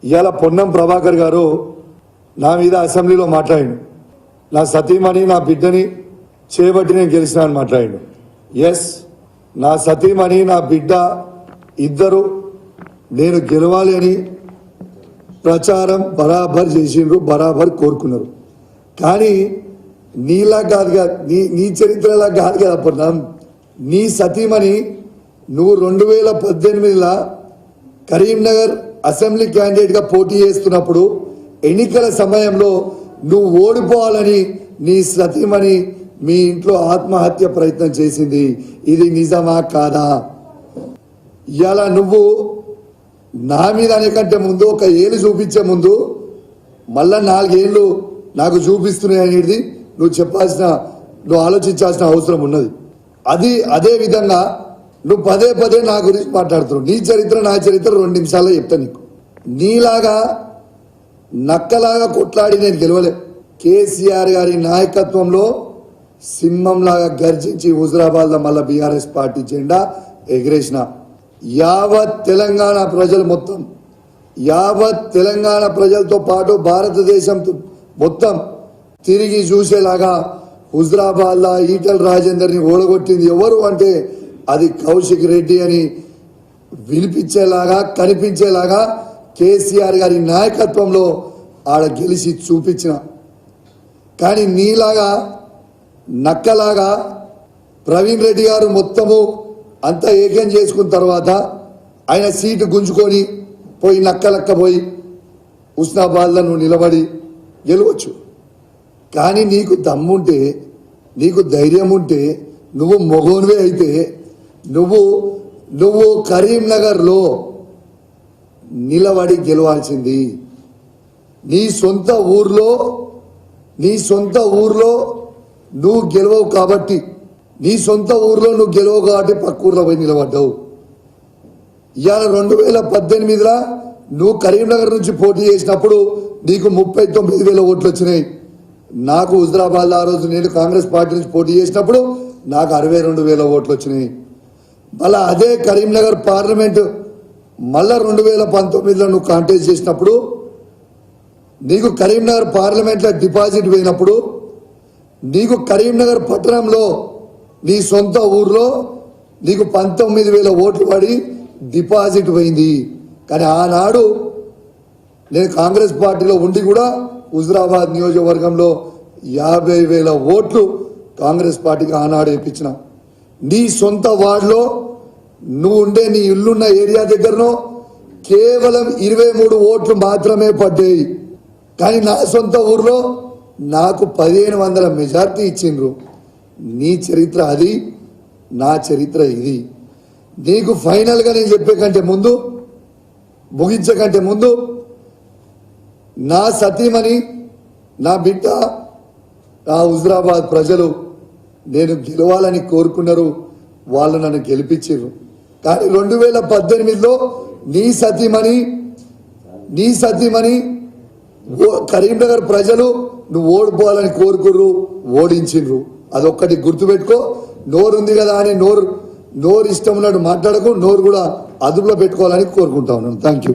ఇవాళ పొన్నం ప్రభాకర్ గారు నా మీద అసెంబ్లీలో మాట్లాడిండు. నా సతీమణి నా బిడ్డని చేపట్టి నేను గెలిచిన అని మాట్లాడిండు. ఎస్, నా సతీమణి నా బిడ్డ ఇద్దరు నేను గెలవాలి అని ప్రచారం బరాబర్ చేసిండ్రు, బరాబర్ కోరుకున్నారు. కానీ నీలా కాదుగా, నీ చరిత్రలా కాదు కదా పొన్నం. నీ సతీమణి నువ్వు 2018 కరీంనగర్ అసెంబ్లీ క్యాండిడేట్గా పోటీ చేస్తున్నప్పుడు ఎన్నికల సమయంలో నువ్వు ఓడిపోవాలని నీ సతీమణి మీ ఇంట్లో ఆత్మహత్య ప్రయత్నం చేసింది. ఇది నిజమా కాదా? ఇవాళ నువ్వు నా మీద అనేకంటే ముందు ఒక ఏళ్ళు చూపించే ముందు మళ్ళా 4 ఏళ్ళు నాకు చూపిస్తున్నాయి అనేది నువ్వు ఆలోచించాల్సిన అవసరం ఉన్నది. అదే విధంగా నువ్వు పదే పదే నా గురించి మాట్లాడుతున్నావు. నీ చరిత్ర నా చరిత్ర 2 నిమిషాల్లో చెప్తా నీకు. నీలాగా నక్కలాగా కొట్లాడి నేను గెలవలే. కేసీఆర్ గారి నాయకత్వంలో సింహంలాగా గర్జించి హుజరాబాద్లో మళ్ళా బీఆర్ఎస్ పార్టీ జెండా ఎగిరేసిన. యావత్ తెలంగాణ ప్రజలు మొత్తం, యావత్ తెలంగాణ ప్రజలతో పాటు భారతదేశం మొత్తం తిరిగి చూసేలాగా హుజరాబాద్లో ఈటల రాజేందర్ని ఓడగొట్టింది ఎవరు అంటే అది కౌశిక్ రెడ్డి అని వినిపించేలాగా కనిపించేలాగా కేసీఆర్ గారి నాయకత్వంలో ఆడ గెలిచి చూపించిన. కానీ నీలాగా నక్కలాగా ప్రవీణ్ రెడ్డి గారు మొత్తము అంతా ఏకం చేసుకున్న తర్వాత ఆయన సీటు గుంజుకొని పోయి నక్కలక్క పోయి హుస్నాబాద్లో నువ్వు నిలబడి గెలవచ్చు. కానీ నీకు దమ్ముంటే, నీకు ధైర్యం ఉంటే, నువ్వు మొగోనివే అయితే నువ్వు కరీంనగర్లో నిలబడి గెలవాల్సింది. నీ సొంత ఊర్లో నువ్వు గెలవవు కాబట్టి, పక్క ఊర్లో పోయి నిలబడ్డావు. ఇవాళ 2018 నువ్వు కరీంనగర్ నుంచి పోటీ చేసినప్పుడు నీకు 39,000 ఓట్లు వచ్చినాయి. నాకు హుజరాబాద్లో ఆ రోజు నేను కాంగ్రెస్ పార్టీ నుంచి పోటీ చేసినప్పుడు నాకు 62,000 ఓట్లు వచ్చినాయి. మళ్ళా అదే కరీంనగర్ పార్లమెంట్ మళ్ళా 2019 నువ్వు కాంటెస్ట్ చేసినప్పుడు నీకు కరీంనగర్ పార్లమెంట్లో డిపాజిట్ పోయినప్పుడు నీకు కరీంనగర్ పట్టణంలో నీ సొంత ఊర్లో నీకు 19,000 ఓట్లు పడి డిపాజిట్ పోయింది. కానీ ఆనాడు నేను కాంగ్రెస్ పార్టీలో ఉండి కూడా హుజరాబాద్ నియోజకవర్గంలో 50,000 ఓట్లు కాంగ్రెస్ పార్టీకి ఆనాడు ఇప్పించిన. నీ సొంత వార్డులో నువ్వు ఉండే నీ ఇల్లున్న ఏరియా దగ్గరనో కేవలం 23 ఓట్లు మాత్రమే పడ్డాయి. కానీ నా సొంత ఊర్లో నాకు 1,500 మెజార్టీ ఇచ్చిండ్రు. నీ చరిత్ర అది, నా చరిత్ర ఇది. నీకు ఫైనల్గా నేను చెప్పే కంటే ముందు, ముగించే కంటే ముందు, నా సతీమణి నా బిడ్డ నా హుజరాబాద్ ప్రజలు నేను గెలవాలని కోరుకున్నారు. వాళ్ళు నన్ను గెలిపించారు. కానీ 2018లో నీ సతీమణి కరీంనగర్ ప్రజలు నువ్వు ఓడిపోవాలని కోరుకుర్రు, ఓడించిండ్రు. అదొక్కటి గుర్తుపెట్టుకో. నోరు ఉంది కదా అని నోరు ఇష్టం ఉన్నట్టు మాట్లాడకు. నోరు కూడా అదుపులో పెట్టుకోవాలని కోరుకుంటా ఉన్నాను. Thank you.